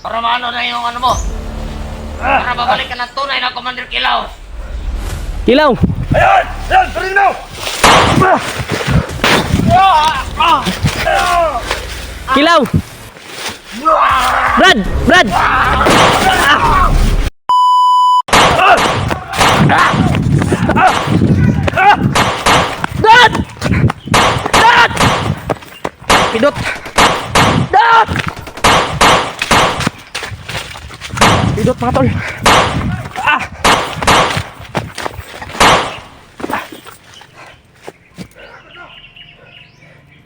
Para maano na yung ano mo. Para babalik ka ng tunay na Commander Kilaw. Kilaw! Ayan! Ayan! Perino! Kilaw! Brad! Brad! Brad! Brad! Pidot! Brad! Pidot mga tol!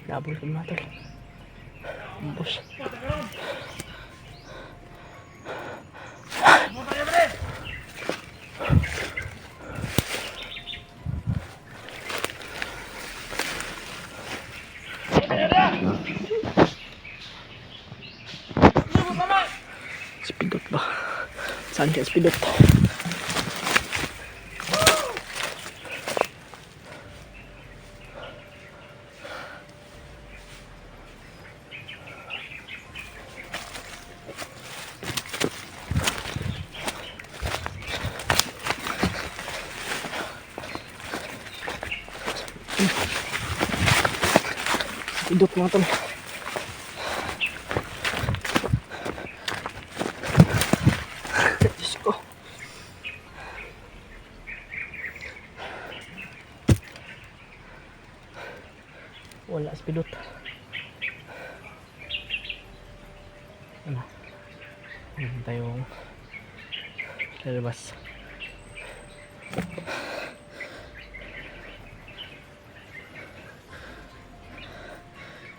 Nabol ko mga tol. Ambos. Spidot ba? Saan kaya spidot? Spidot mga tol. Diyos ko. Wala spidot. Ano? Meron tayong lalabas.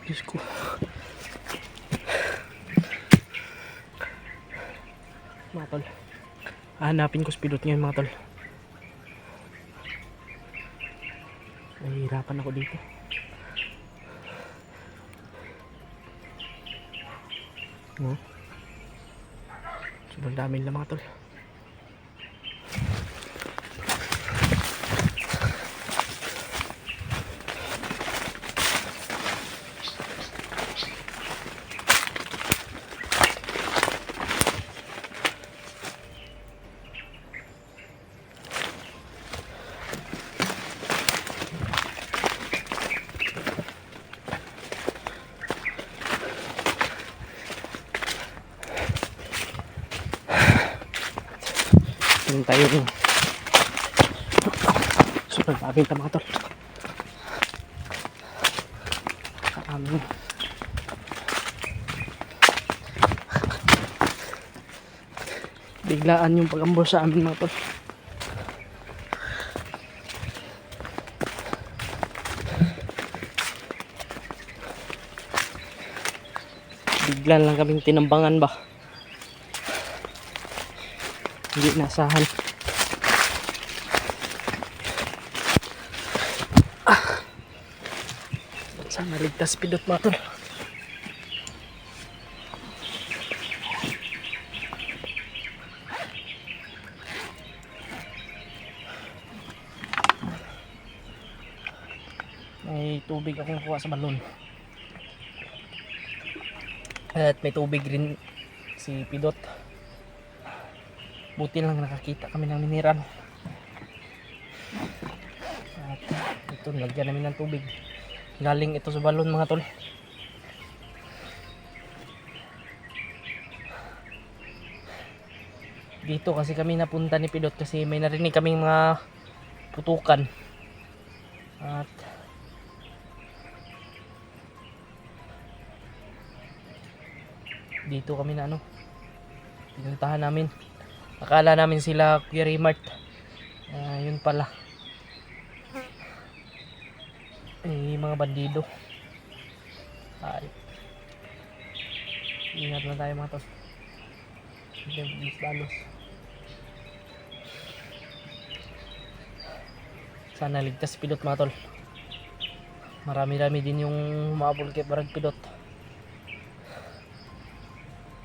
Diyos ko. Mga tol. Hanapin ko spidot ngayon mga tol. Nahihirapan ako dito. Sobrang dami nila mga tol. Yung tayo rin. Super dami ito mga tol. Karami. Biglaan yung pag-ambol sa amin mga tol. Biglaan lang kaming tinambangan ba. Hindi nasahan. Sana ligtas pidot mga tol. May tubig akong kuha sa balon. At may tubig rin si pidot. Buti lang nakakita kami ng mineral. At ito, lagyan namin ng tubig. Galing ito sa balon mga tol. Dito kasi kami napunta ni Pidot kasi may narinig kaming mga putukan. At dito kami na pinuntahan namin. Akala namin sila Kuya Raymart. Yun pala. Mga bandido. Ay. Ingat na tayo mga tol. Balos. Sana ligtas si Pidot mga tol. Marami-rami din yung maabol kay Barag Pidot.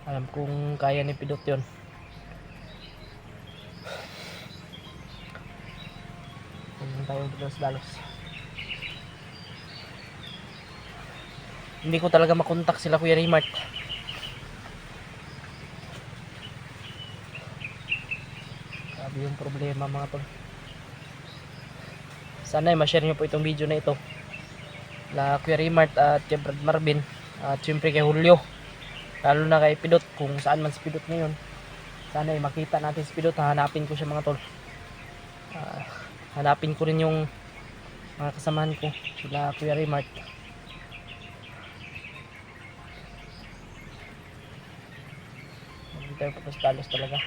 Alam kong kaya ni Pidot yun. Huwag tayong dalos. Hindi ko talaga makontak sila Kuya Raymart. Grabe yung problema mga tol. Sana ma-share nyo po itong video na ito la Kuya Rimart at kay Brad Marvin at syempre kay Julio, lalo na kay Pidot kung saan man si Pidot ngayon. Sana makita natin si Pidot, hanapin ko siya mga tol. Hanapin ko rin yung mga kasamahan ko sila Kuya Rimart. Hindi tayo patas-talos talaga.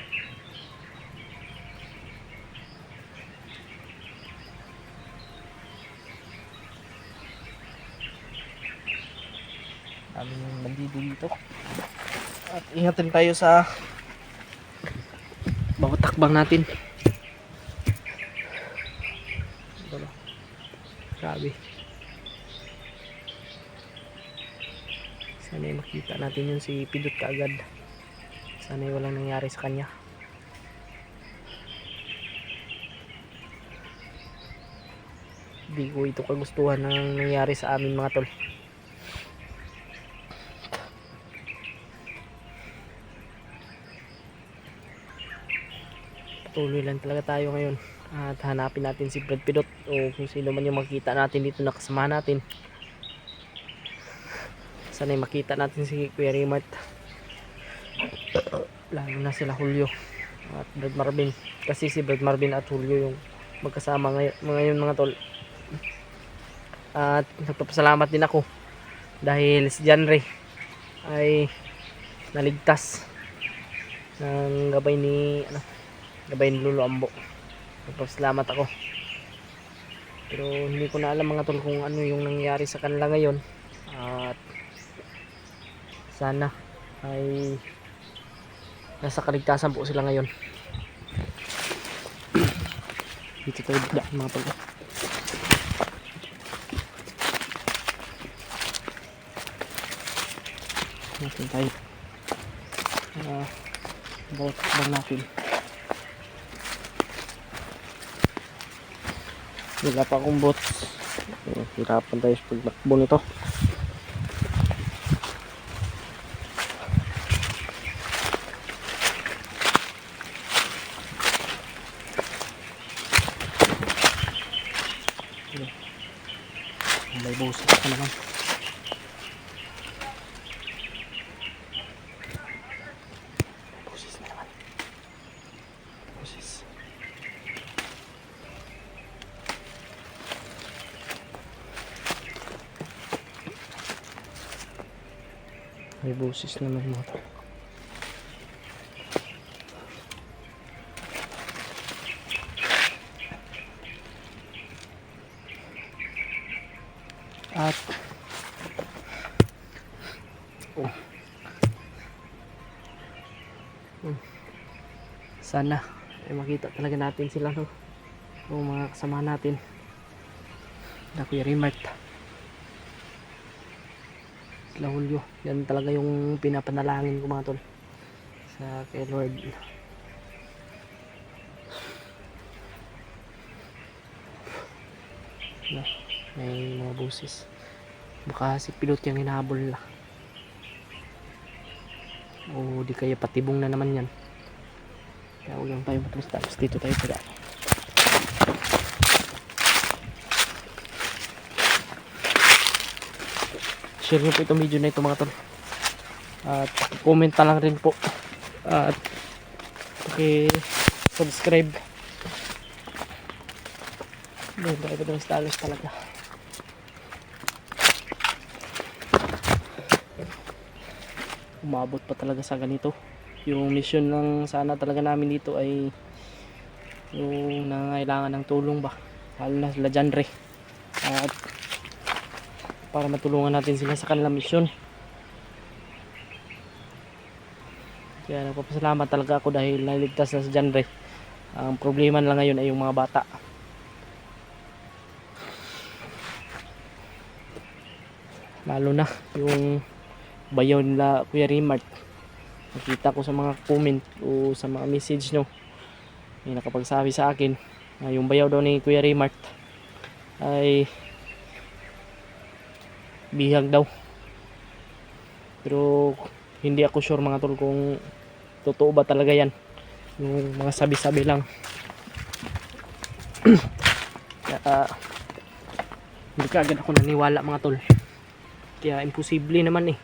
Daming bandido dito. At ingatin tayo sa bawat takbang natin. Ito na. Grabe. Sana makita natin yung si Pidot kaagad. Sana walang nangyari sa kanya. Hindi ko ito kagustuhan ng nangyari sa amin mga tol. Patuloy lang talaga tayo ngayon at hanapin natin si Brad Pidot o kung sino man yung makita natin dito na kasama natin. Sana makita natin si Kuya Rimart, lalo na sila Julio at Brad Marvin, kasi si Brad Marvin at Julio yung magkasama ngayon mga tol. At nagpapasalamat din ako dahil si Janre ay naligtas ng gabay ni Lolo Ambo. Nagpapasalamat ako. Pero hindi ko na alam mga tol kung ano yung nangyari sa kanila ngayon. At sana ay nasa kaligtasan po sila ngayon. Dito tayo daan mga tol. Natin tayo. Bawat bang natin. Wala pa akong bots. Hirapan tayo sa paglakbo nito. May boses pa naman. Boses na naman. Boses. May boses naman mga tol. At sana ay makita talaga natin sila, no? Yung mga kasama natin na Kuya Rimart, sila Julio. Yan talaga yung pinapanalangin ko mga tol sa kay Lord. May mga busis, baka si Pidot yung hinahabol na o di kaya patibong na naman yan. Kaya huwag lang tayo matapos, tapos dito tayo sa daan. Share nyo po itong video na ito mga tol, at comment na lang rin po, at subscribe. Doon tayo pa talos talaga. Umabot pa talaga sa ganito. Yung mission lang sana talaga namin dito ay yung nangangailangan ng tulong ba, lalo na sila Janre, at para matulungan natin sila sa kanilang mission. Kaya nagpapasalamat talaga ako dahil naligtas na si Janre. Ang problema lang ngayon ay yung mga bata. Lalo na yung bayaw nila Kuya Rimart. Nakita ko sa mga comment o sa mga message nyo, may nakapagsabi sa akin na yung bayaw daw ni Kuya Rimart ay bihag daw. Pero hindi ako sure mga tol kung totoo ba talaga yan, yung mga sabi-sabi lang. Kaya hindi ka agad ako naniwala mga tol. Kaya imposible naman eh.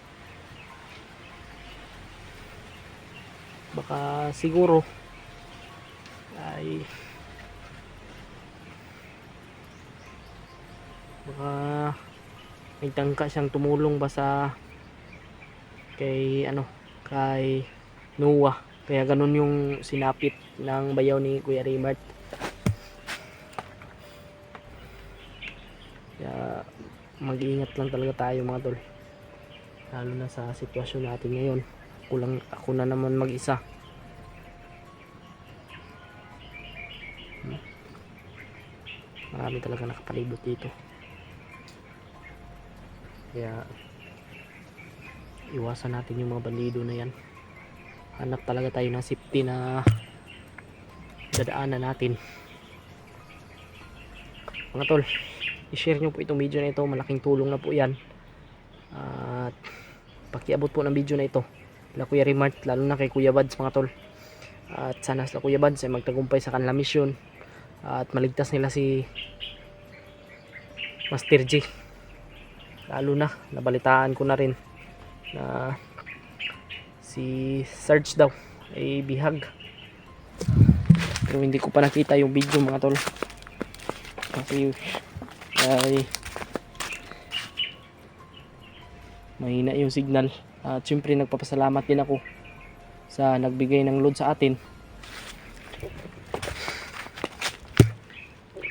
Baka siguro ay baka may tangka siyang tumulong ba sa kay kay Noah, kaya ganun yung sinapit ng bayaw ni Kuya Raymart. Kaya mag-iingat lang talaga tayo mga tol, lalo na sa sitwasyon natin ngayon. Ako na naman mag-isa. Marami talaga nakapalibot dito, kaya iwasan natin yung mga bandido na yan. Hanap talaga tayo ng safety na dadaanan natin mga tol. I-share nyo po itong video na ito, malaking tulong na po yan. At pakiabot po ng video na ito la Kuya Raymart, lalo na kay Kuya Bads mga tol. At sana sa Kuya Bads ay magtagumpay sa kanilang misyon at maligtas nila si Master G. Lalo na nabalitaan ko na rin na si Sarge daw ay bihag, pero hindi ko pa nakita yung video mga tol, kasi ay mahina yung signal. At syempre nagpapasalamat din ako sa nagbigay ng load sa atin.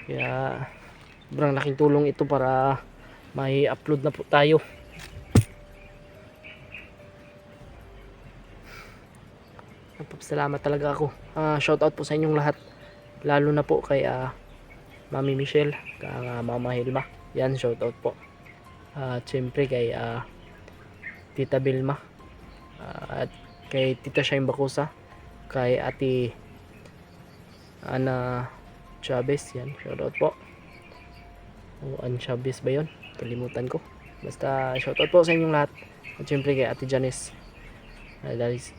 Kaya sobrang laking tulong ito para may upload na po tayo. Nagpapasalamat talaga ako. Shout out po sa inyong lahat, lalo na po kay Mami Michelle, Mama Hilma. Yan, shout out po. At syempre kay Tita Bilma, at kay Tita Shaim Bakusa, kay Ate Ana Chavez. Yan, shout out po. An Chavez ba yun? Kalimutan ko. Basta shout out po sa inyong lahat. At syempre kay Ate Janice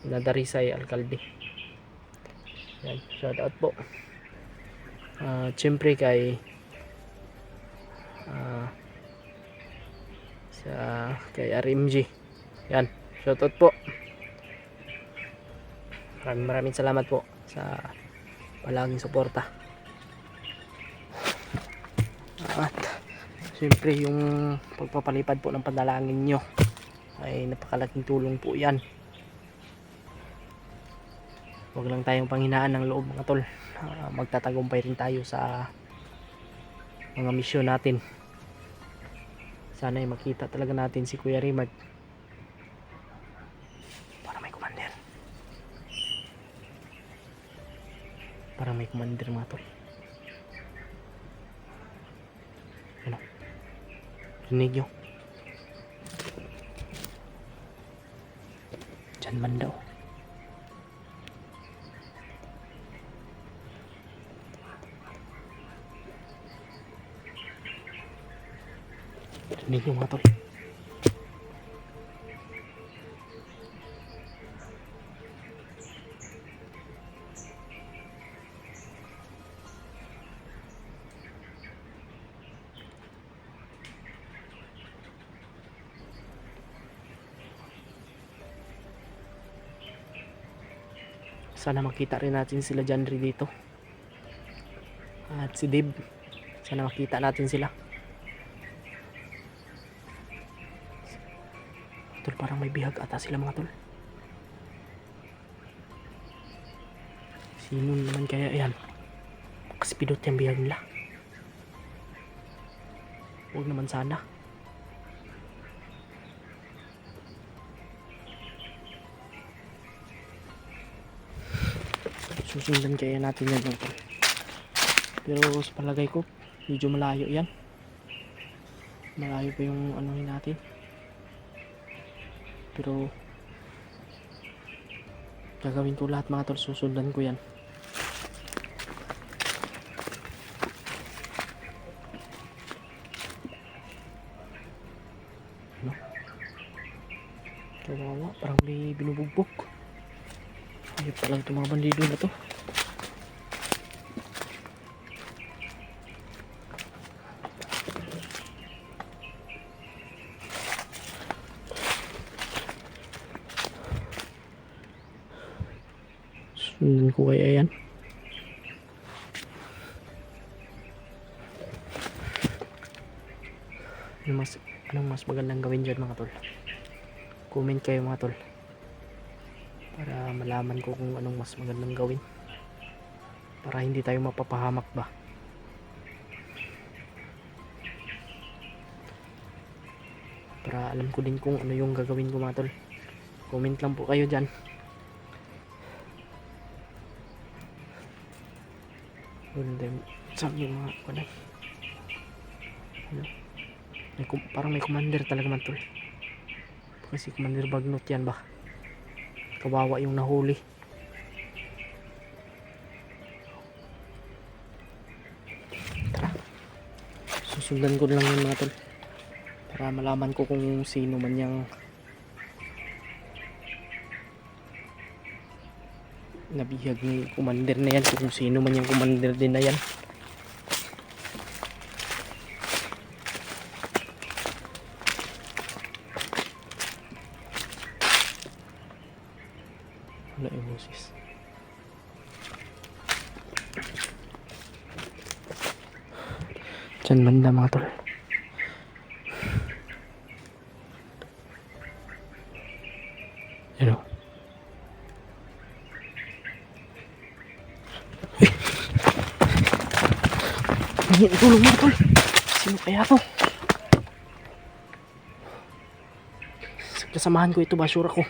na Darisay Alcalde. Yan, shout out po. Syempre kay kay RMG. Yan, shout out po. Maraming salamat po sa palaging suporta. At syempre yung pagpapalipad po ng panalangin nyo ay napakalaking tulong po yan. Huwag lang tayong panghinaan ng loob mga tol. Magtatagumpay rin tayo sa mga misyon natin. Sana ay makita talaga natin si Kuya Raymart. Para may commander. Para may commander mga tol. Ano? Rinig nyo? Diyan man daw. Rinig nyo mga tol. Sana makita rin natin sila Janry dito. At si Dave. Sana makita natin sila. Tol, parang may bihag ata sila mga tol. Sino naman kaya yan? Kasi pidot yung bihag nila. Huwag naman sana. Susundan kaya natin yan mga tol. Pero sa palagay ko medyo malayo yan. Malayo pa yung anuhin natin. Pero gagawin ko lahat mga tol, susundan ko yan. Ano? Kawawa, parang may binubugbog. Ayun pa lang itong mga bandido na to. Sundan ko kaya yan. Anong mas magandang gawin dyan mga tol? Comment kayo mga tol. Para malaman ko kung anong mas magandang gawin. Para hindi tayo mapapahamak ba. Para alam ko din kung ano yung gagawin ko mga tol. Comment lang po kayo dyan. Saan yung mga kanay? Ano? Parang may commander talaga man tol. Kasi commander bagnot yan ba? Kawawa yung nahuli. Tara. Susundan ko lang yung mga tol. Para malaman ko kung sino man yung nabihag ni commander na yan. Kung sino man yung commander din na yan. Wala yung boses. Diyan banda mga tol. Ano? Tulong mga tol. Sino kaya to? Kasamahan ko ito ba? Sure ako.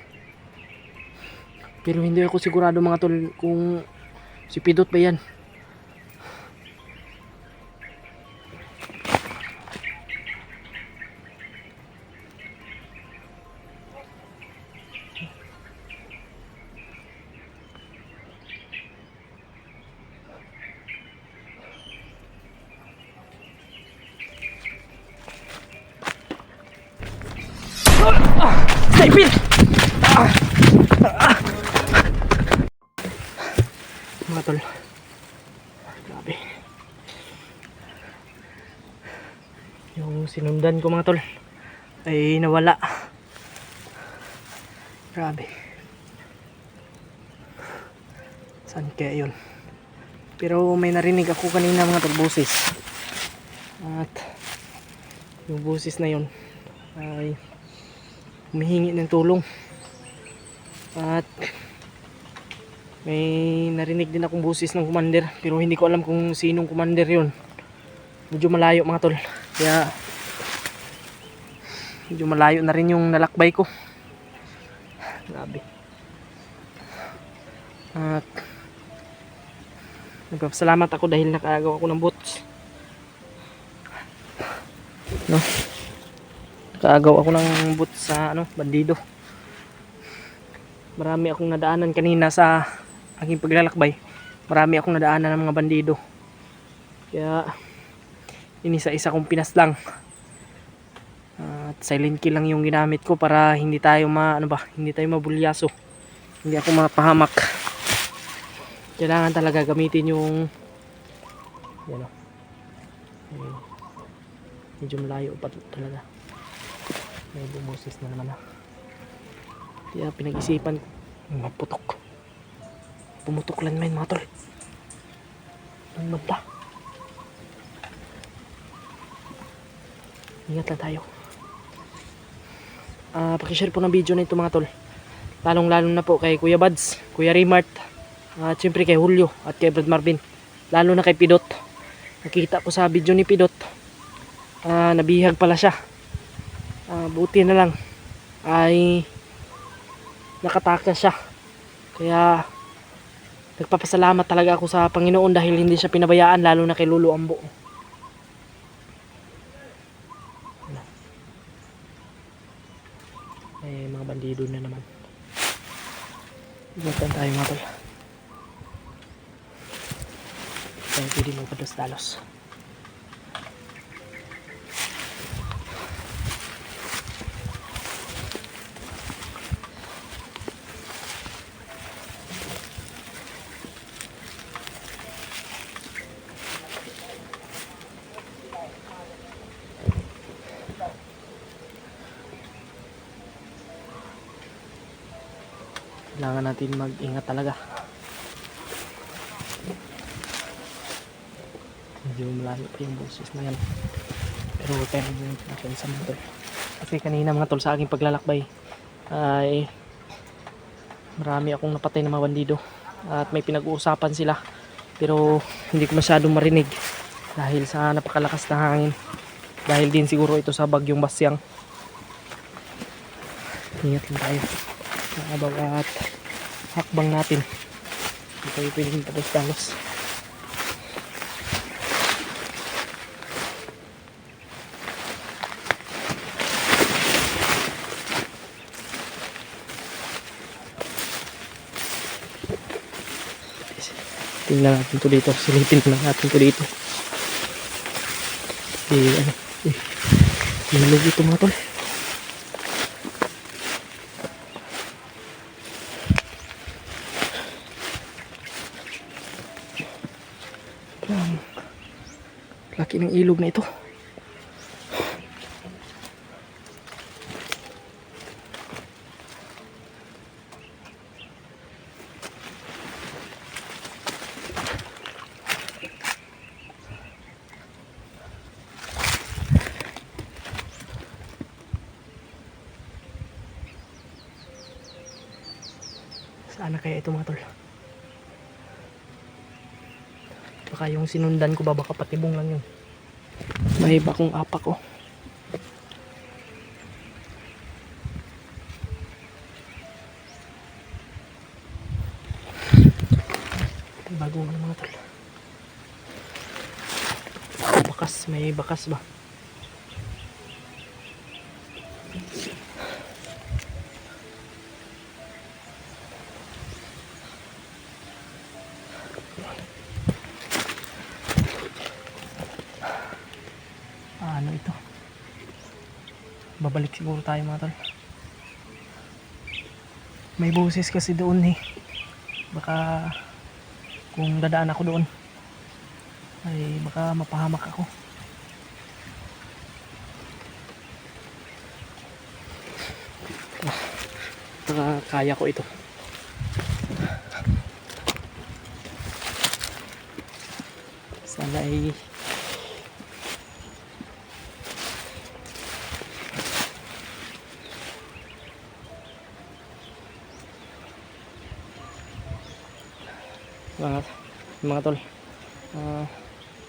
Pero hindi ako sigurado mga tol kung si Pidot ba yan. Saipin! Mga tol, grabe yung sinundan ko mga tol ay nawala. Grabe, saan kaya yun? Pero may narinig ako kanina mga tol, boses, at yung boses na yun ay humihingi ng tulong. At may narinig din akong boses ng commander, pero hindi ko alam kung sinong commander yun. Medyo malayo mga tol, kaya medyo malayo na rin yung nalakbay ko. Grabe. At nagpapasalamat ako dahil nakagawa ako ng boots, no? Nakagawa ako ng boots sa bandido. Marami akong nadaanan kanina sa aking paglalakbay. Marami akong nadaanan ng mga bandido. Kaya inisa-isa kong pinaslang. At silent kill lang yung ginamit ko para hindi tayo hindi tayo mabulyaso. Hindi ako mapahamak. Kailangan talaga gamitin yung yan o. Medyo malayo pa talaga. May bumoses na naman. Kaya pinag-isipan ko maputok. Pumutok lang naman mga tol. Ang mabla. Ingat lang tayo. Pakishare po ng video na ito mga tol. Lalong lalo na po kay Kuya Bads, Kuya Rimart, at syempre kay Julio at kay Brad Marvin. Lalo na kay Pidot. Nakita ko sa video ni Pidot, nabihag pala siya. Buti na lang ay nakatakas siya. Kaya nagpapasalamat talaga ako sa Panginoon dahil hindi siya pinabayaan, lalo na kay Lolo Ambo. Mga bandido na naman. Ingatan tayo mga tol. Tayo pwede mo pados-talos. Kailangan natin mag-ingat talaga. medyo malayo pa yung boses na yan. Pero tayo natin sa mga tol. Kasi kanina mga tol sa aking paglalakbay ay marami akong napatay na mga bandido. At may pinag-uusapan sila. Pero hindi ko masyadong marinig dahil sa napakalakas na hangin. Dahil din siguro ito sa bagyong Basyang. Ingat lang tayo sa bawat hakbang natin. Hindi tayo pwedeng talos-talos. Tingnan natin to dito. Silipin lang natin to dito. Nalog ito mga tol. Laki ng ilog na ito. Saan na kaya ito mga tol? Baka yung sinundan ko ba, baka patibong lang yun. May iba kong apak oh. Ito bagong ano mga tol. Bakas, may bakas ba? Ano ito? Babalik siguro tayo mga tol. May boses kasi doon eh. Baka kung dadaan ako doon ay baka mapahamak ako. Baka kaya ko ito. Sana ay mga tol,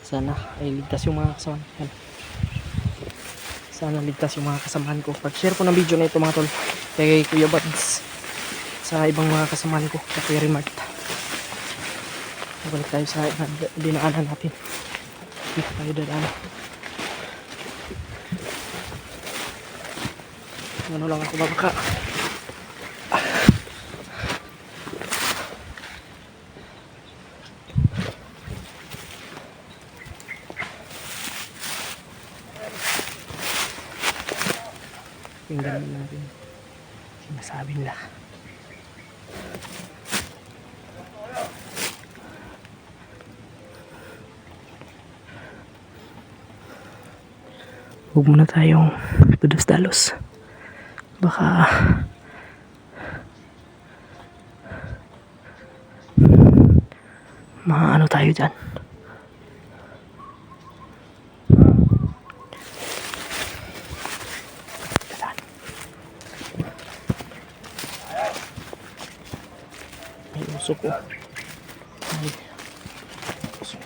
sana ay ligtas yung mga kasamahan. Sana ligtas yung mga kasamahan ko. Pag-share ko ng video na ito mga tol kay Kuya Bads sa ibang mga kasamahan ko, sa Kuya Remart. Balik tayo sa dinaanan natin. Dito tayo dadaan. Ano lang ako babaka. Tingnan natin sinasabi nila. Huwag muna tayong dalos-dalos. Baka maano tayo dyan. May usok ko. May usok.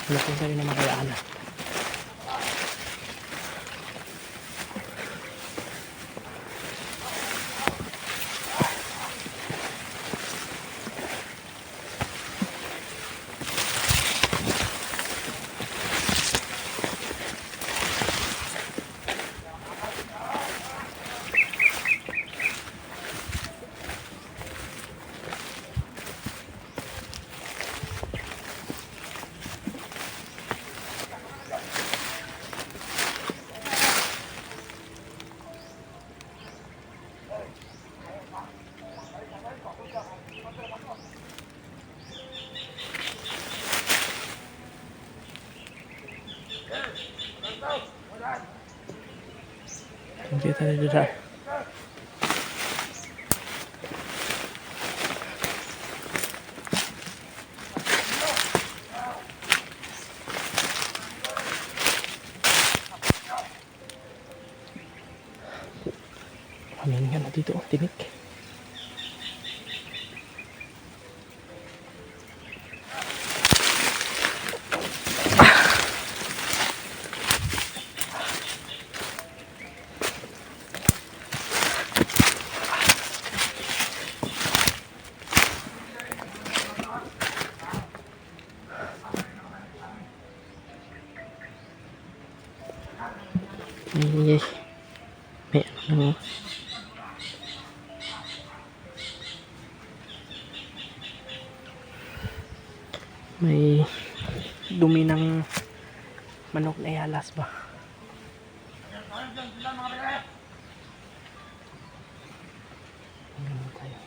Wala kong tayo na makayaan. Kita na dito. Ano nga na dito, tinik. May ano, may dumi ng manok na ihalas ba? Ano tayo?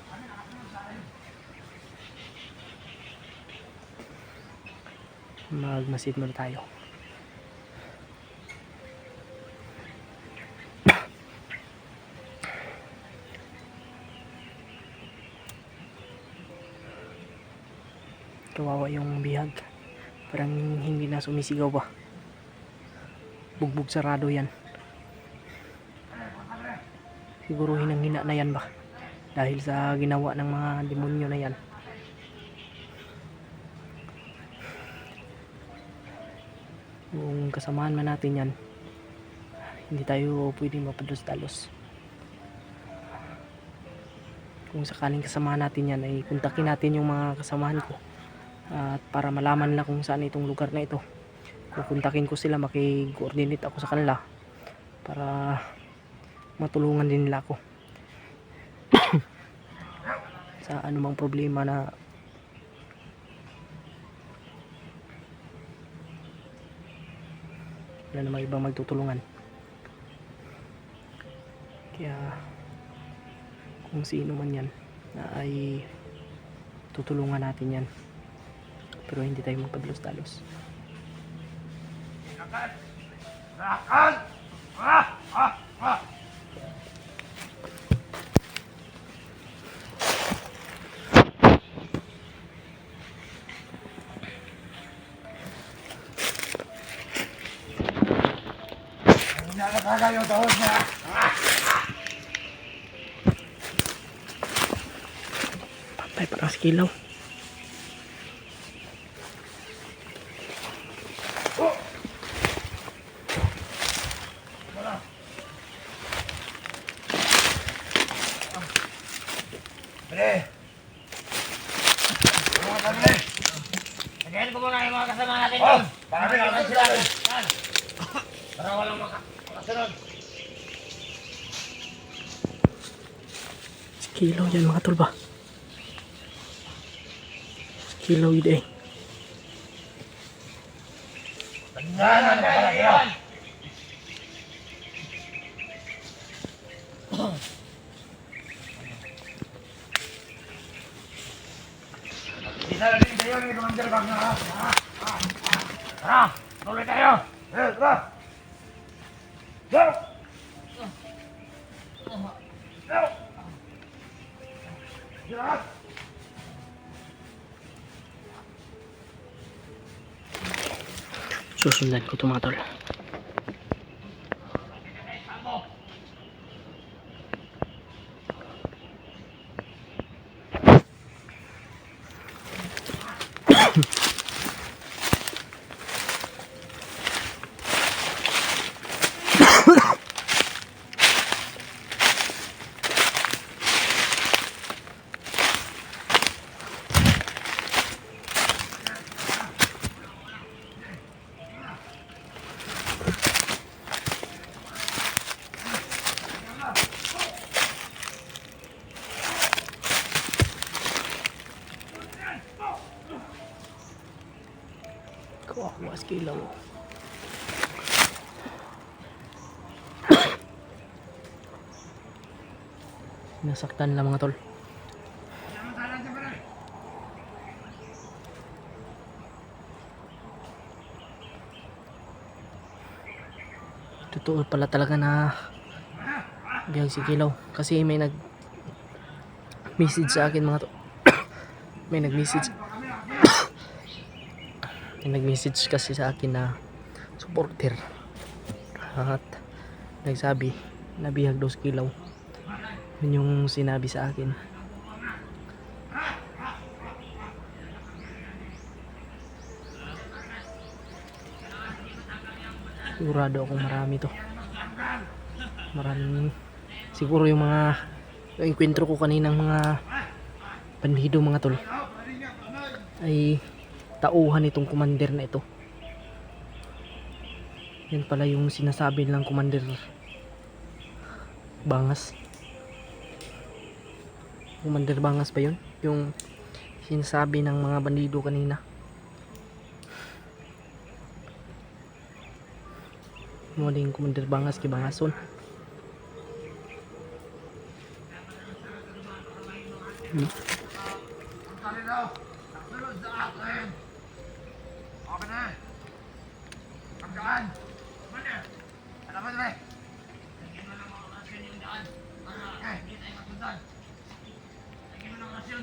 Magmasid muna tayo. Kawawa yung bihag, parang hindi na sumisigaw ba. Bugbog sarado yan, siguro hinang-hina na yan ba dahil sa ginawa ng mga demonyo na yan. Kung kasamahan man natin yan, hindi tayo pwedeng mapados-dalos. Kung sakaling kasamahan natin yan, ay kontakin natin yung mga kasamahan ko. At para malaman nila kung saan itong lugar na ito, kukontakin ko sila, maki-coordinate ako sa kanila para matulungan din nila ako sa anumang problema na wala namang ibang magtutulungan. Kaya kung sino man yan na ay tutulungan natin yan, pero hindi tayo magpadalos-dalos. Nakakagayo tahon niya. Patay para sa kilaw. Bale. Mga kabile. Tagayin ko muna yung mga kasama natin Oh, doon. pangabili naman sila. Yan. Para walang makasunod. Sa kilaw yan mga tol ba? Sa kilaw yun eh. Tandaan na pala kayo. Isa na rin kayo ni Commander Bang na. Tara, tuloy tayo. Tara. Go! Go! Lahat! Susundan ko ito mga tol. Kawawa sa kilaw. Nasaktan lang mga tol. Totoo pala talaga na biyag si Kilaw kasi may nag message sa akin mga to. may nag message may nag message kasi sa akin na supporter at nagsabi na bihag daw si Kilaw. Yun yung sinabi sa akin. Sigurado akong marami to. Maraming siguro yung mga yung enkwentro ko kaninang mga bandido mga tol ay tauhan itong commander na ito. Yan pala yung sinasabi ng commander Bangas. Commander Bangas ba yun? Yung sinasabi ng mga bandido kanina. Muling Commander Bangas kay Bangason. Tali daw. Sunod sa akin. Okay na. Ang daan. Mana? Alam mo ba? Lagyan mo ng mga orasyon yung daan. Para hindi tayo matundan. Lagyan mo ng orasyon.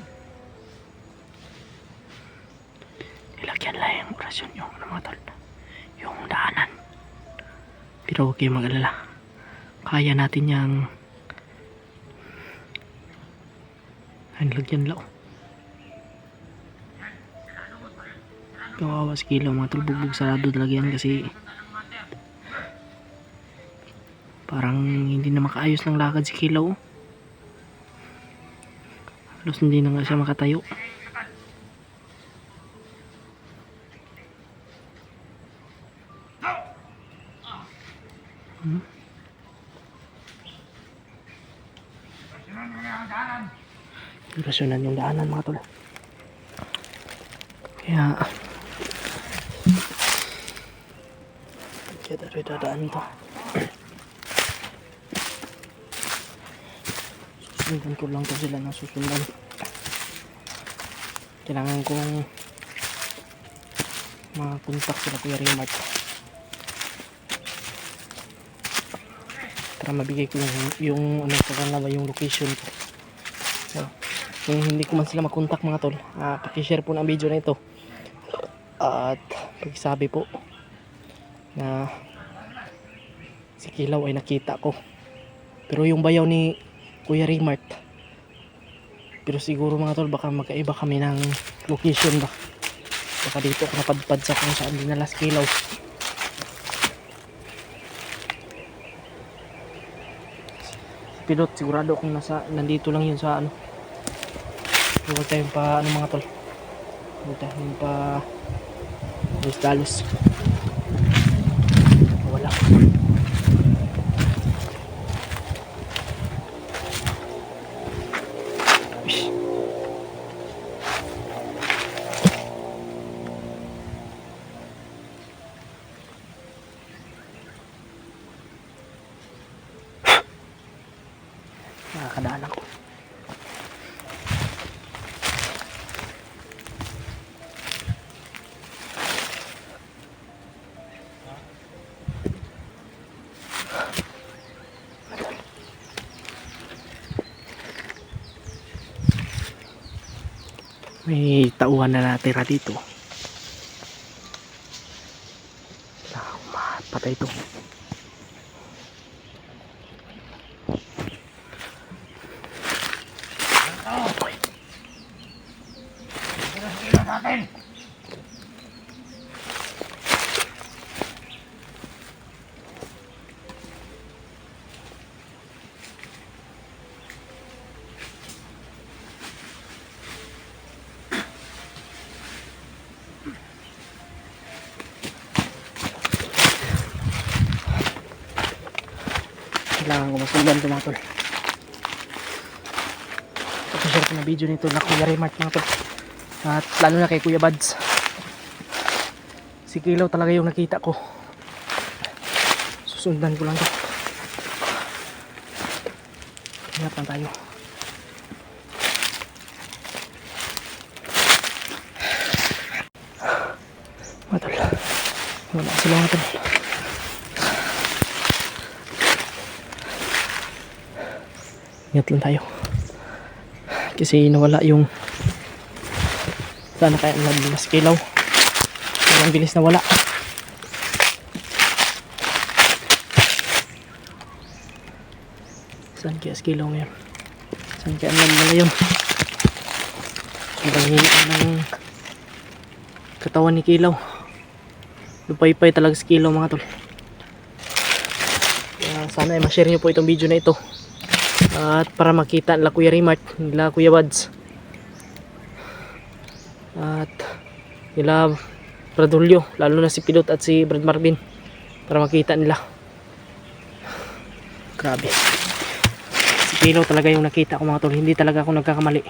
Nilagyan lang yung orasyon yung mga tol. Yung daanan. Pero huwag kayong mag-alala. Kaya natin yung lagyan lang. Kawawa si Kilaw mga tol. Bugbog sarado talaga yan kasi parang hindi na makaayos ng lakad si Kilaw. Halos hindi na nga siya makatayo. Sunod mo na ang daanan. Rasyonan yung daanan mga tol. Kaya tayo dadaan to. Susundan ko lang to sila ng susundan. Kailangan kong makontak sila Kuya Raymart para mabigay ko yung ano sa kanila yung location ko. So, kung hindi ko man sila makontak mga tol, pakishare po ng video na ito at pagsabi po na si Kilaw ay nakita ko, pero yung bayaw ni Kuya Raymart, pero siguro mga tol baka magkaiba kami ng location ba, baka dito ako napadpad sa kung saan dinala si Kilaw. Pilot sigurado kung nandito lang yun sa ano. Huwag tayong pa ano mga tol, huwag tayong pa dalos wala. Ush. Nakakadaan ako. May tauhan na natira dito. Patay ito. Sunod sa akin. Kailangan ko masundan ito mga tol. Pag-share ko na video nito na Kuya Raymart mga tol. At lalo na kay Kuya Bads. Si Kilaw talaga yung nakita ko. Susundan ko lang ito. Ingat lang tayo. Mga tol. Wala sila mga tol. Ingat lang tayo. Kasi nawala yung sana kaya nagbilas kilaw. Ang bilis na wala. Saan kaya kilaw ngayon? Saan kaya nagmala yun? Ang hina ng katawan ni kilaw. Lupay-pay talaga si kilaw mga tol. Kaya sana ay ma-share nyo po itong video na ito. At para makita nila Kuya Rimart, nila Kuya Buds, at nila Bradulyo, lalo na si Pilot at si Brad Marvin, para makita nila. Grabe. Si Kilo talaga yung nakita ko mga tol. Hindi talaga ako nagkakamali.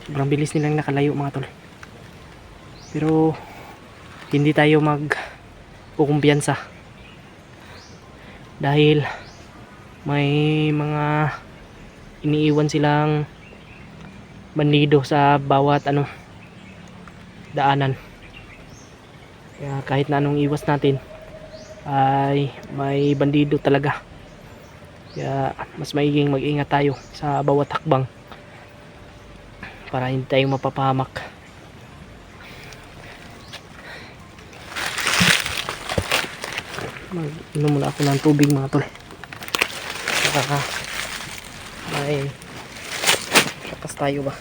Sobrang bilis nilang nakalayo mga tol. Pero hindi tayo magkukumpiyansa dahil may mga iniiwan silang bandido sa bawat daanan. Kaya kahit na anong iwas natin ay may bandido talaga. Kaya mas maiging mag-ingat tayo sa bawat hakbang para hindi tayo mapapahamak. Mag-inom muna ako ng tubig mga tol. Saka may lakas tayo ba.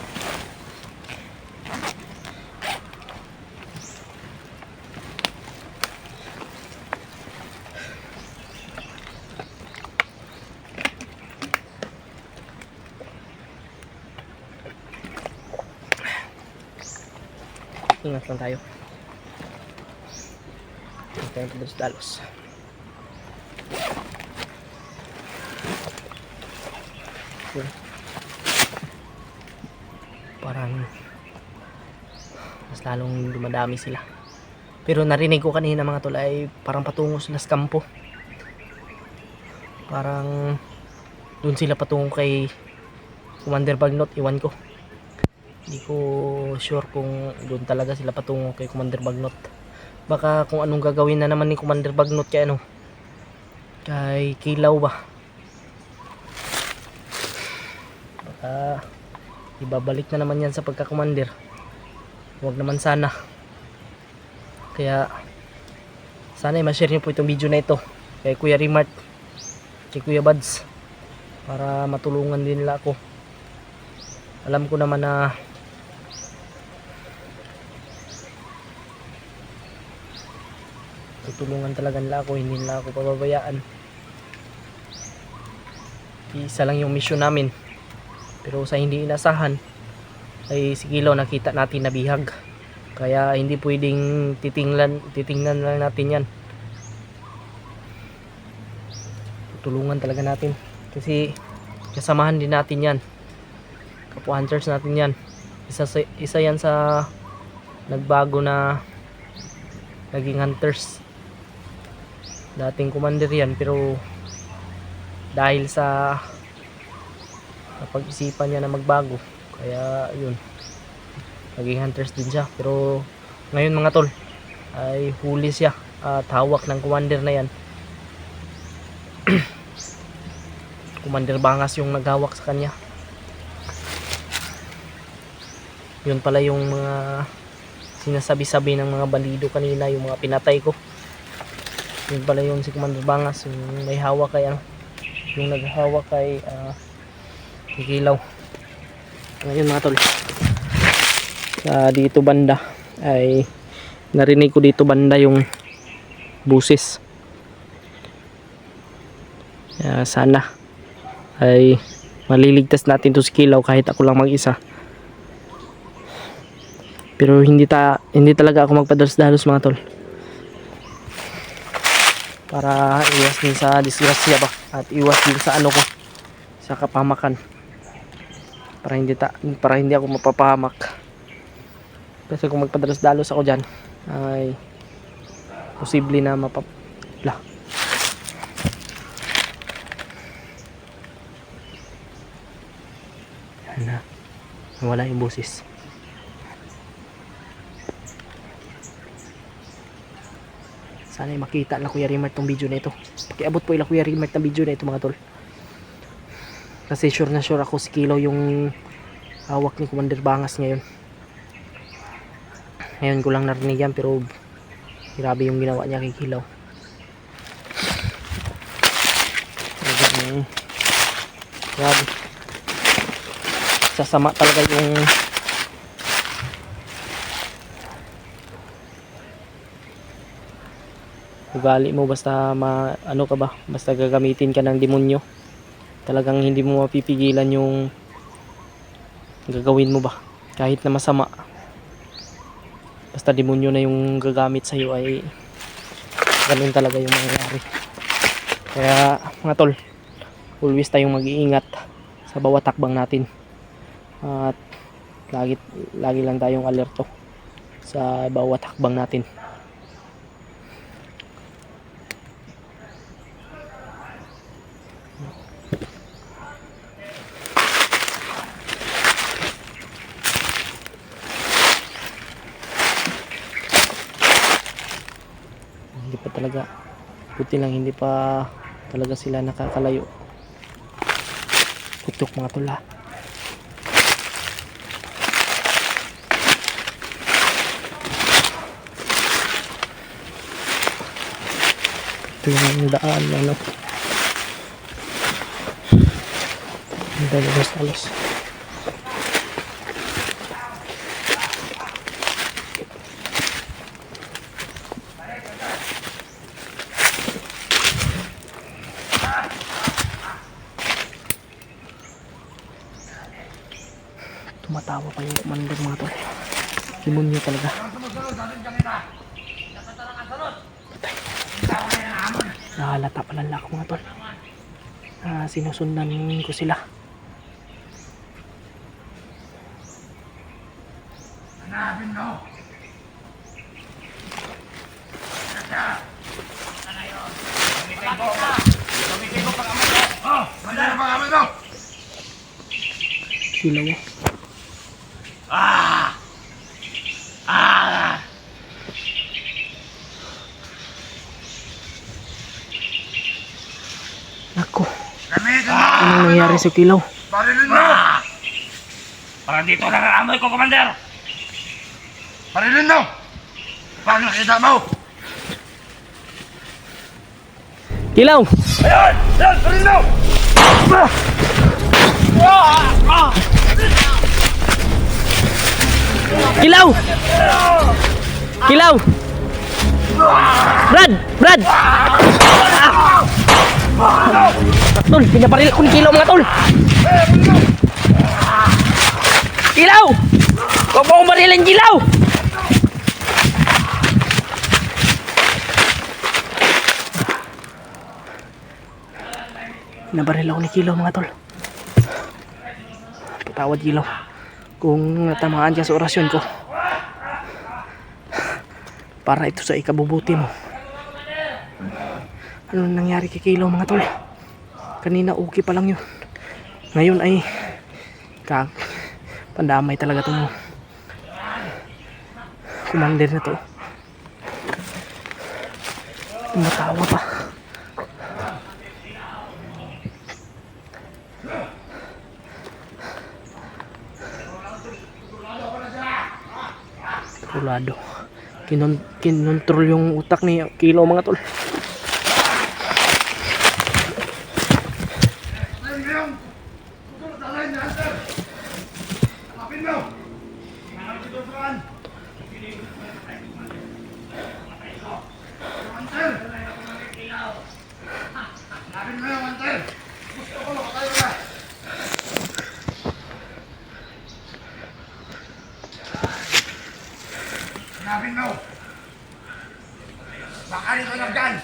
Ingat lang tayo. Huwag tayong padalos-dalos. Parang mas lalong dumadami sila. Pero narinig ko kanina mga tol ay parang patungo sila sa kampo. Parang doon sila patungo kay Commander Bagnot, iwan ko. Hindi ko sure kung doon talaga sila patungo kay Commander Bagnot. Baka kung anong gagawin na naman ni Commander Bagnot kay kay Kilaw ba. Baka ibabalik na naman yan sa pagka-commander. Huwag naman sana. Kaya sana ma-share nyo po itong video na ito kay Kuya Rimart, kay Kuya Buds, para matulungan din nila ako. Alam ko naman na tutulungan talaga nila ako, hindi nila ako pababayaan. Isa lang yung mission namin, pero sa hindi inasahan ay si Kilaw nakita natin na bihag, kaya hindi pwedeng titingnan lang natin yan. Tutulungan talaga natin kasi kasamahan din natin yan, kapwa hunters natin yan. Isa yan sa nagbago na naging hunters. Dating commander yan, pero dahil sa napag-isipan niya na magbago, kaya yun, naging hunters din siya. Pero ngayon mga tol ay huli siya at hawak ng commander na yan. Commander Bangas yung naghawak sa kanya. Yun pala yung mga sinasabi-sabi ng mga bandido kanina, yung mga pinatay ko. Yun pala yung si Commander Bangas, yung may hawak kay yung naghahawak kay Kilaw. Ngayon mga tol, sa dito banda ay narinig ko dito banda yung busis. Sana ay maliligtas natin to si Kilaw kahit ako lang mag-isa. Pero hindi talaga ako magpadalos-dalos mga tol, para iwas din sa disgrasya ba, at iwas din sa ko, sa kapamakan, para hindi ako mapapahamak. Kasi kung magpadalos-dalos ako dyan ay posible na wala yung busis. Sana ay makita na Kuya Rimart tong video na ito. Pakiabot po ila Kuya Rimart ng video na ito mga tol. Kasi sure na sure ako si Kilaw yung hawak ni Commander Bangas ngayon. Ngayon ko lang narinig yan, pero grabe yung ginawa niya kay Kilaw. Grabe. Sasama talaga yung ugali mo, basta ano ka ba, basta gagamitin ka ng demonyo, talagang hindi mo mapipigilan yung gagawin mo ba, kahit na masama, basta demonyo na yung gagamit sa iyo, ay ganun talaga yung mangyayari. Kaya mga tol, always tayong mag-iingat sa bawat takbang natin, at lagi lang tayong alerto sa bawat takbang natin. Hindi pa talaga, buti lang hindi pa talaga sila nakakalayo. Putok mga tula. Ito yung daan, ano, ang dalos. Tumatawa pa yung commander mga tol. Demonyo talaga. Nahalata pala lang ako mga tol. Sinusundan ko sila. Hanapin mo! Mandala pa kami mo! Kilaw. Nako, anong nangyari sa Kilaw? Parilin mo! Parang dito lang ang amoy ko, Commander! Parilin mo! Paano nakita mo? Kilaw! Ayun! Yan! Parilin mo! Kilaw! Kilaw! Brad! Tol, pinaparil ako ni Kilaw mga tol! Kilaw! Huwag mo akong barilin, Kilaw! Nabaril ako ni Kilaw mga tol. Patawad Kilaw kung natamaan siya sa orasyon ko. Para ito sa ikabubuti mo. Ano nangyari kay Kilaw mga tol? Kanina okay pa lang yun. Ngayon ay pandamay talaga itong commander na to. Tumatawa pa. Kulado. Kinontrol yung utak ni Kilaw mga tol. Hanapin mo! Baka dito nagdan!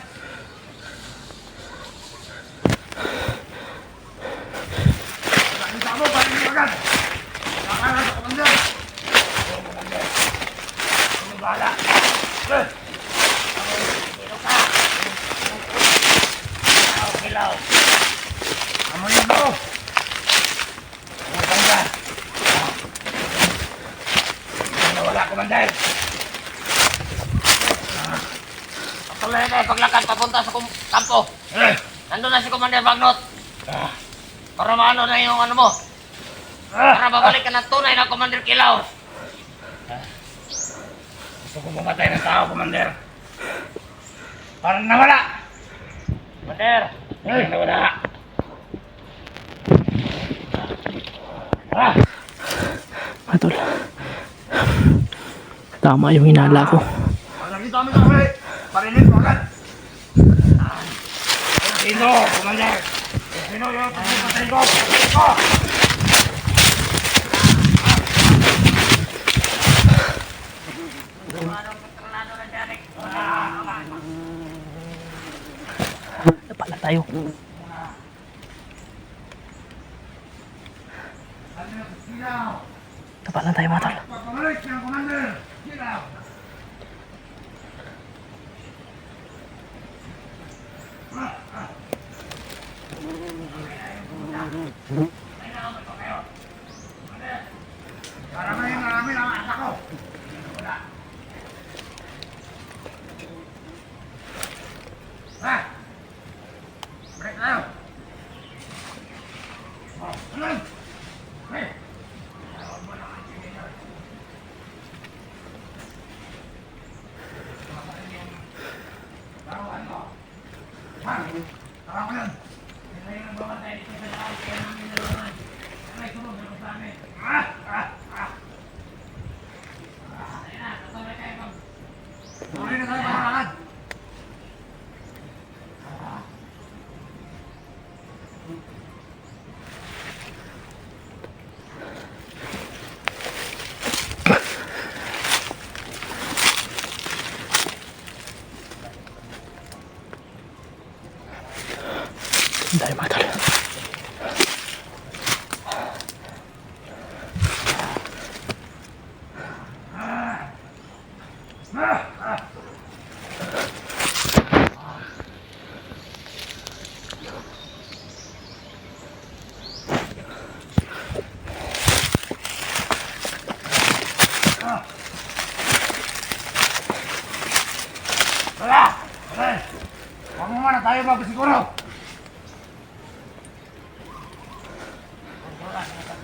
paglakad papunta sa kampo. Eh! Nandun na si Commander Bagnot. Ah! Para maano na yung ano mo. Para babalik ka ng tunay na Commander Kilaw. Gusto ko pumatay ng tao, Commander. Parang nawala! Commander, Eh! Nawala! Ah! Mga tol. Tama yung hinala ko. Pag nakita mo yung huli, parinig mo agad! Sino, Commander? Sino yung pagpapatay ko? Ito! Napala tayo. Napala tayo mga tol. Pagpabalik ng Commander! Sino? Marami ang anak ko! Wala! Ha? Break tayo! Oh, ano? Hey! Taruhan mo! Ha? Taruhan ko yun! Sila yung nagbabatay dito sa lahat kaya namin nalaman. Ay, sunod ako sa amin! Ah! Ah! Ah! Ayan na, kasabay kayo mag... Tuloy na tayo para lahat! Tayo mga tol. Wala! Wala! Huwag mo muna tayo magsiguro!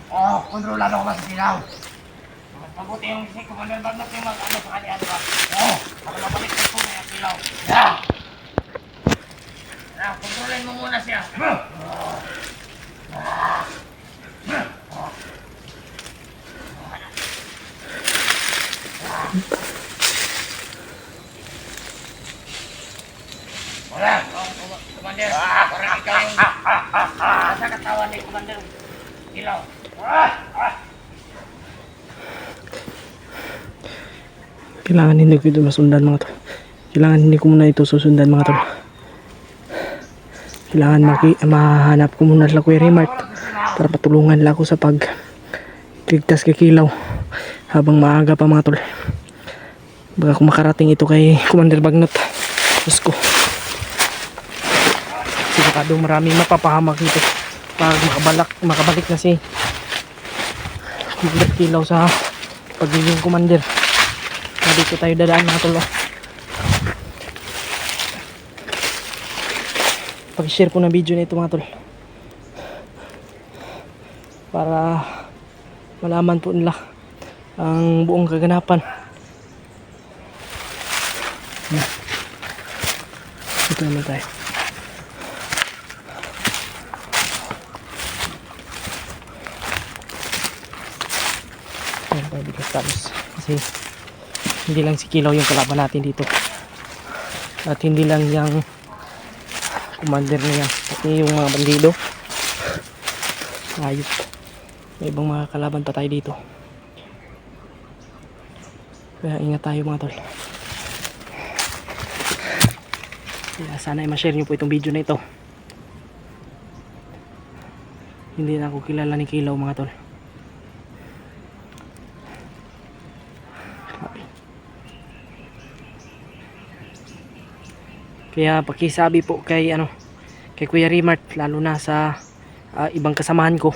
Oh, kontrolado ko ba sa silaw? mas mabuti yung si Commander Bagnot yung mag-ano sa kanya, di ba? Oh! Para mabalik ng tunay ang Kilaw. Yeah! Kontrolin mo muna siya. Wala! Commander, parang ikaw yung nasa katawan ni Commander Kilaw. Kailangan hindi ko ito masundan mga tol. Kailangan hindi ko muna ito susundan mga tol. Kailangan mahanap ko muna sa Kuya Remart para patulungan lang ako sa pagligtas kay Kilaw habang maaga pa mga tol. Baka kung makarating ito kay Commander Bagnot, Diyos ko, sigurado maraming mapapahamak dito pag makabalik na si Commander Kilaw sa pagiging commander. Dito tayo dadaan mga tol. Pag-share po ng video na ito mga tol para malaman po nila ang buong kaganapan. Dito naman tayo. Ayan tayo bigas tapos kasi hindi lang si Kilaw yung kalaban natin dito at hindi lang yung commander niya, pati yung mga bandido. Ayos, may ibang mga kalaban pa tayo dito, kaya ingat tayo mga tol. Kaya sana ay ma-share nyo po itong video na ito. Hindi na ako kilala ni Kilaw mga tol. Kaya pakisabi po kay kay Kuya Remart, lalo na sa ibang kasamahan ko,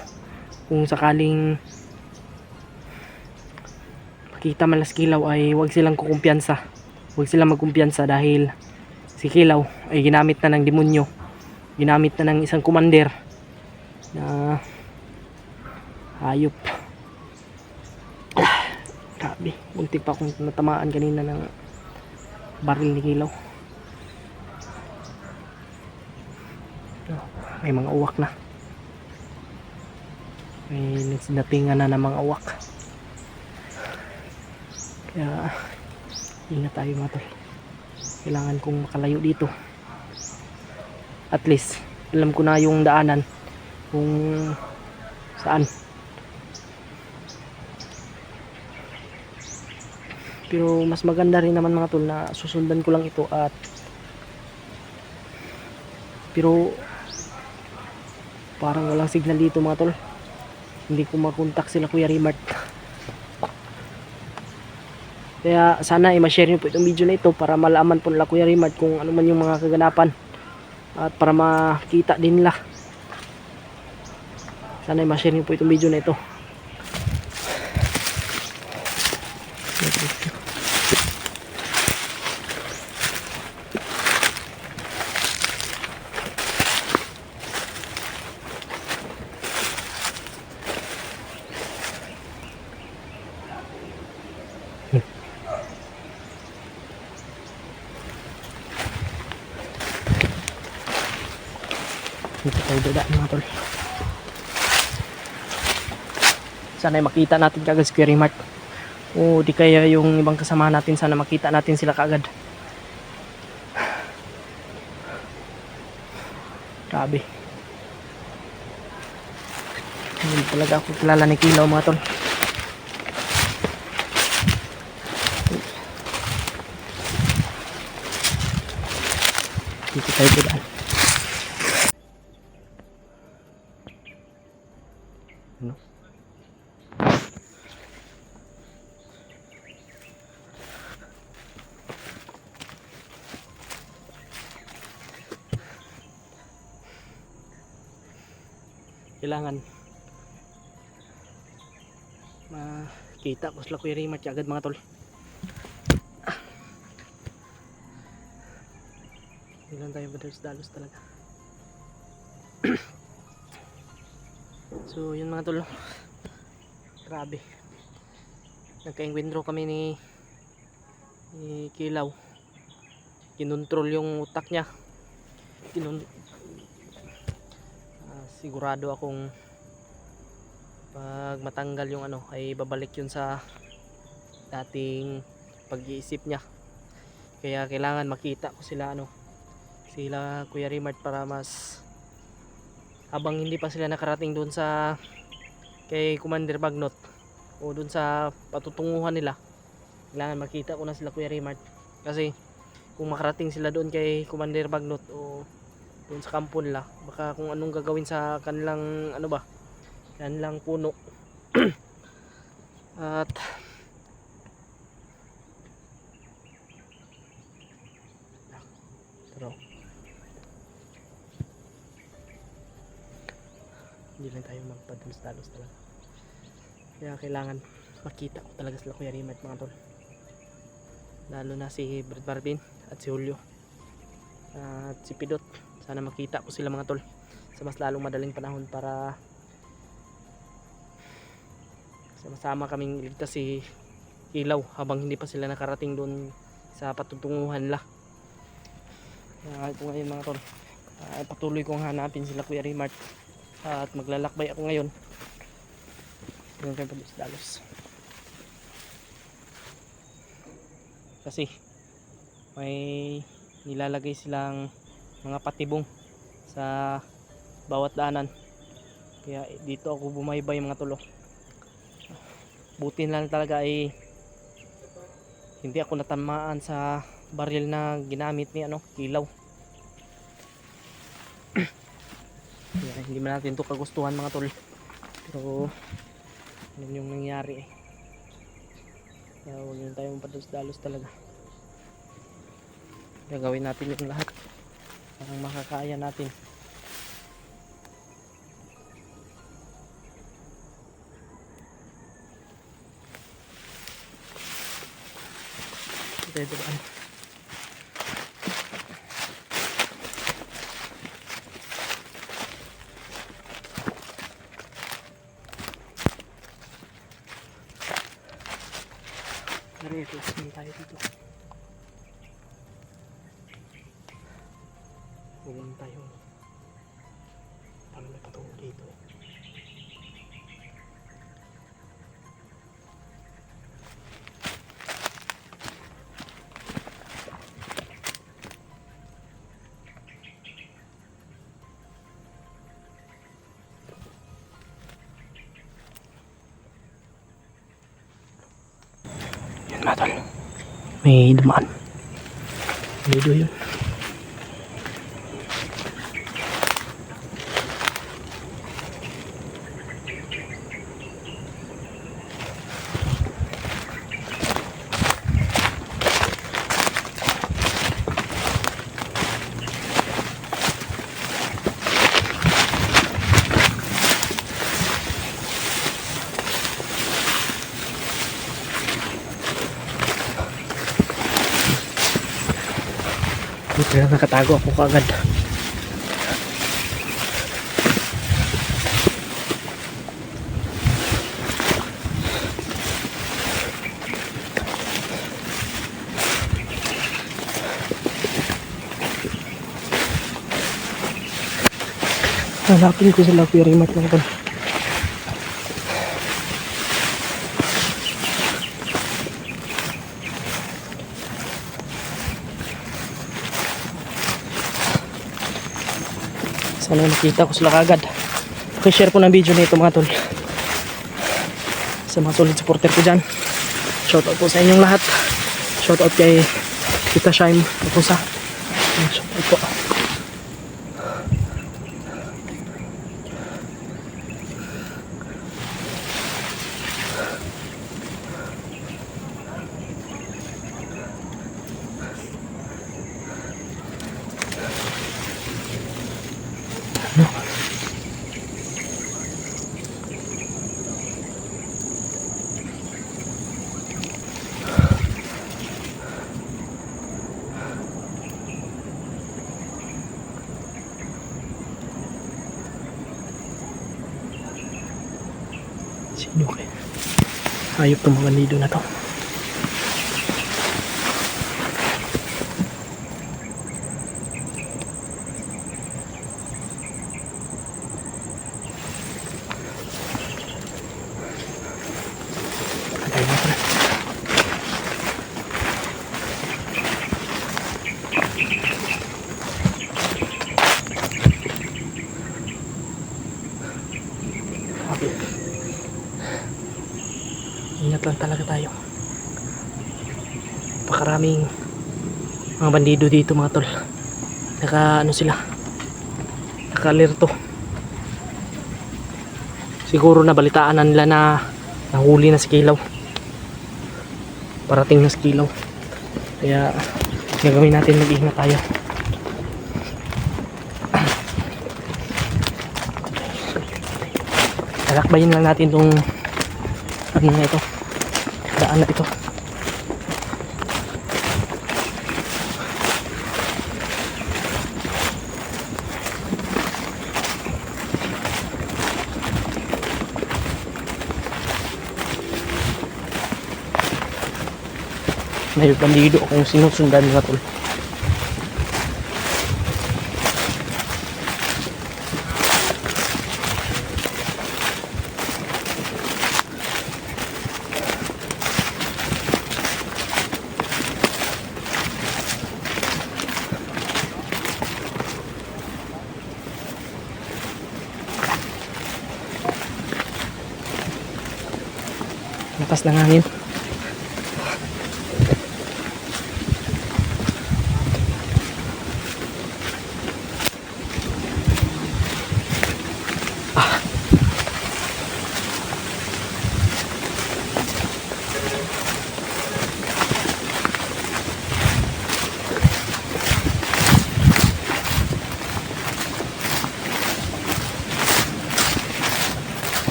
kung sakaling makita malas Kilaw ay huwag silang kukumpiyansa. Huwag silang magkumpiyansa dahil si Kilaw ay ginamit na ng demonyo, ginamit na ng isang commander na hayop. Grabe, muntik pa akong natamaan kanina ng baril ni Kilaw. May mga uwak na, may nagsindatingan na ng mga uwak, kaya ingat tayo mga tol. Kailangan kong makalayo dito, at least alam ko na yung daanan kung saan. Pero mas maganda rin naman mga tol na susundan ko lang ito, at pero parang walang signal dito mga tol. Hindi ko makontak sila Kuya Rimart. Kaya sana ay ma-share nyo po itong video na ito para malaman po nila Kuya Rimart kung ano man yung mga kaganapan, at para makita din nila. Sana ay ma-share nyo po itong video na ito. Dito tayo dadaan mga tol. Sana ay makita natin kagad si Kuya Rimart, o di kaya yung ibang kasama natin, sana makita natin sila kagad. Grabe, hindi talaga ako kilala ni Kilaw mga tol. Dito tayo dadaan. Ano? Kailangan makita ko sila Kuya Rimart agad mga tol. Hindi lang tayo madalos-dalos talaga. So yun mga tol, grabe, nagka-encuentro kami ni Kilaw. Kinontrol yung utak niya. Sigurado akong pag matanggal yung ano ay babalik yun sa dating pag-iisip niya. Kaya kailangan makita ko sila sila Kuya Rimart, para mas habang hindi pa sila nakarating doon sa kay Commander Bagnot o doon sa patutunguhan nila, kailangan makita ko na sila Kuya Rimart. Kasi kung makarating sila doon kay Commander Bagnot o doon sa kampo nila, baka kung anong gagawin sa kanilang kanilang puno. At pero hindi lang tayo magpadalos-dalos talaga. Kaya kailangan makita ko talaga sila Kuya Rimart mga tol. Lalo na si Brad Barbin at si Julio at si Pidot. Sana makita ko sila mga tol sa mas lalong madaling panahon, para sama-sama kaming iligtas si Kilaw habang hindi pa sila nakarating doon sa patutunguhan nila. Kaya ito ngayon mga tol, patuloy kong hanapin sila Kuya Rimart, at maglalakbay ako ngayon. Yung kayo dalos. Kasi may nilalagay silang mga patibong sa bawat daanan. Kaya dito ako bumaybay mga tol. Buti lang talaga ay hindi ako natamaan sa baril na ginamit ni Kilaw. Kaya hindi man natin to kagustuhan mga tol, pero yun yung nangyari Kaya huwag yun tayo mapados-dalos talaga. Gagawin natin yung lahat parang makakaya natin. Ito. Relax lang tayo dito. Huwag lang tayo. Parang may patungo dito. Yan mga tol. May dumaan. Dito yun. Buti na nakatago ako kaagad. Hanapin ko sila Kuya Rimat lang tol. Sana makita ko sila kagad. Okay, share po ng video nito mga tol sa mga solid supporter ko dyan. Shoutout po sa inyong lahat. Shoutout kay Tita Shaim Pusa. Shoutout po. Sino kaya? Hayop itong mga nido na to. Patay na pala. Okay. Ingat lang talaga tayo. Pakaraming mga bandido dito mga tol. Naka ano sila, naka alerto. Siguro nabalitaan na nila na nahuli na si Kilaw. Parating na si Kilaw. Kaya gagawin natin, mag-ingat tayo. Lalakbayin lang natin tong ano na ito, daan na ito. May bandido akong sinusundan mga tol. Lakas ng hangin.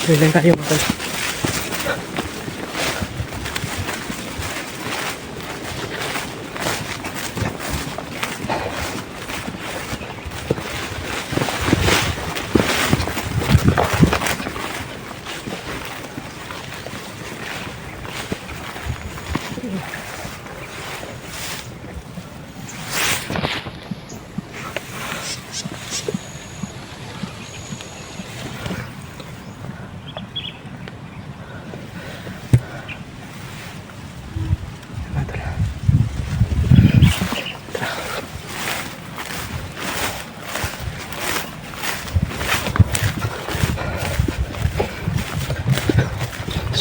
Tuloy lang tayo mga tol.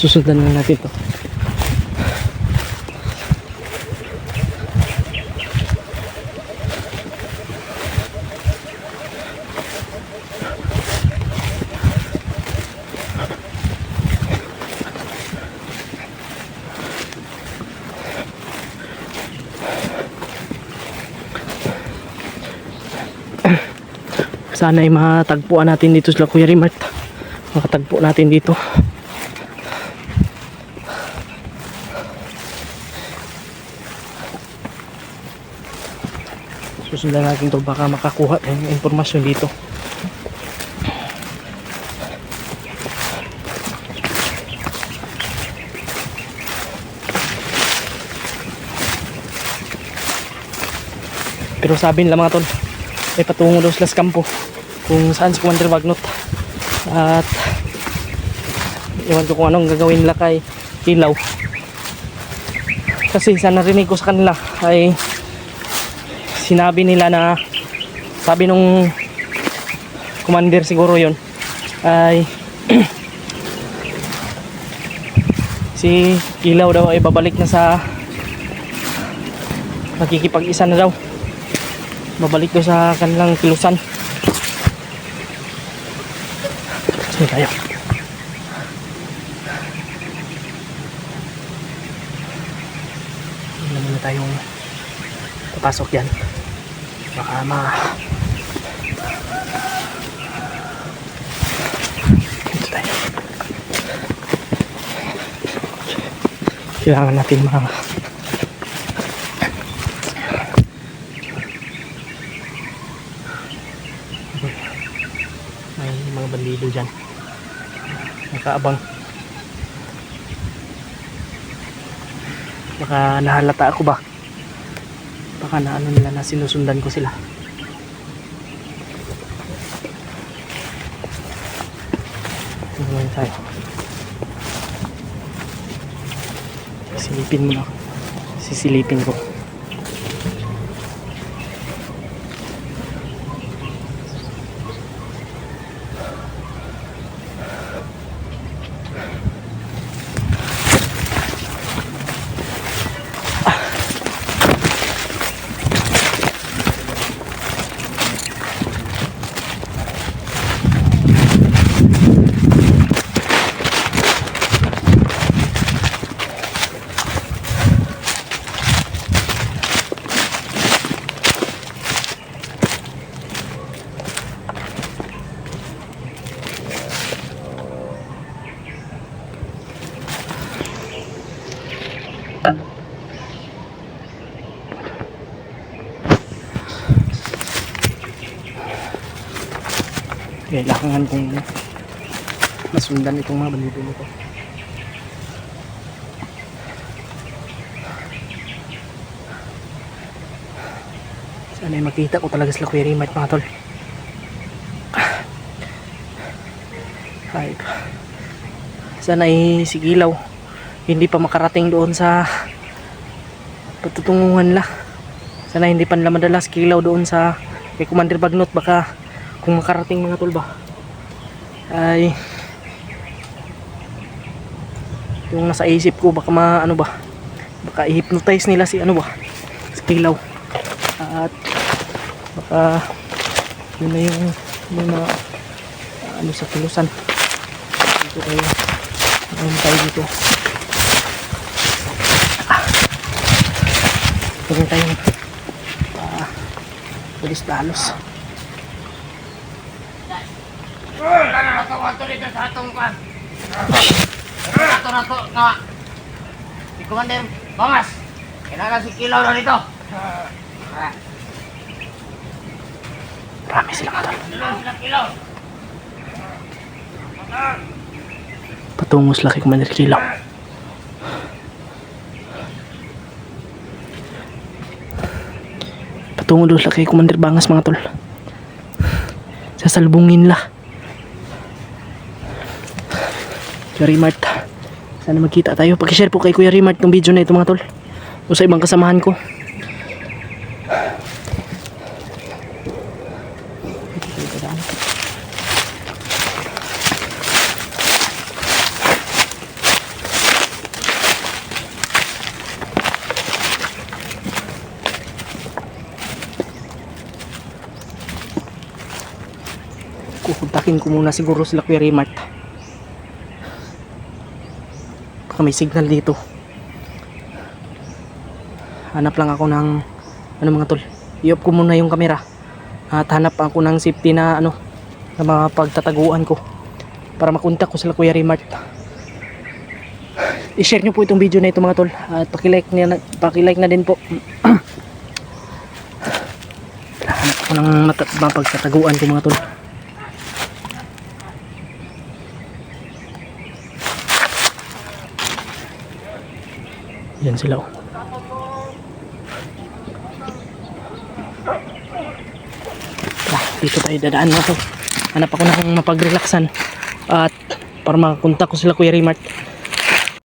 Susundan lang natin to. Sana ay matagpuan natin dito sila Kuya Rimart. Makatagpo natin dito. Susundan natin to, baka makakuha tayong impormasyon dito. Pero sabi nila mga tol, ay patungo daw sila sa kampo kung saan si Commander Bagnot. At iwan ko kung anong gagawin nila kay Kilaw. Kasi sa narinig ko sa kanila ay sinabi nila na, sabi nung commander siguro yon ay si Kilaw daw ay babalik na sa nakikipag-isa na daw, babalik daw sa kanilang kilusan. Sige tayo. Hindi na muna tayong papasok dyan, baka dito tayo. Kailangan natin may mga bandido dyan nakaabang, baka nahalata ako ba, baka naano nila na sinusundan ko sila. Tingnan tayo, silipin mo na, sisilipin ko. Kailangan kong masundan itong mga bandido nito. Sana ay makita ko talaga sila Kuya Rimart mga tol. Ay, sana ay si Kilaw hindi pa makarating doon sa patutunguhan nila. Sana hindi pa nila madala si Kilaw doon sa kay Commander Bagnot. Baka kung makarating mga tol ba ay yung nasa isip ko, baka ano ba, baka i-hypnotize nila si ano ba, si Kilaw, at baka yun na yung mga ano sa kilusan dito. Kayo tayo dito, huwag tayong dalos. Nato dito sa atong kan. Nato na si Commander Bangas. Kailangan si Kilaw na dito. Marami sila mga tol. Sila Kilaw. Patungo sila kay Commander Kilaw. Patungo doon sila kay Commander Bangas mga tol. Sasalbungin la. Kuya Rimart, sana magkita tayo. Pag-share po kay Kuya Rimart ng video na ito mga tol, o sa ibang kasamahan ko. Kukontakin ko muna siguro sila Kuya Raymart. Baka may signal dito. Hanap lang ako ng ano mga tol. I-off ko muna yung camera. At hanap ako ng safety na ano na mga pagtataguan ko para makontak ko sila Kuya Raymart. I-share nyo po itong video na ito mga tol. At pakilike na din po. Hanap ako ng mga pagtataguan ko mga tol. Yan sila oh. Dito tayo dadaan mga tol. Hanap ako ng mapag-relaxan at para makakontak ko sila Kuya Raymart.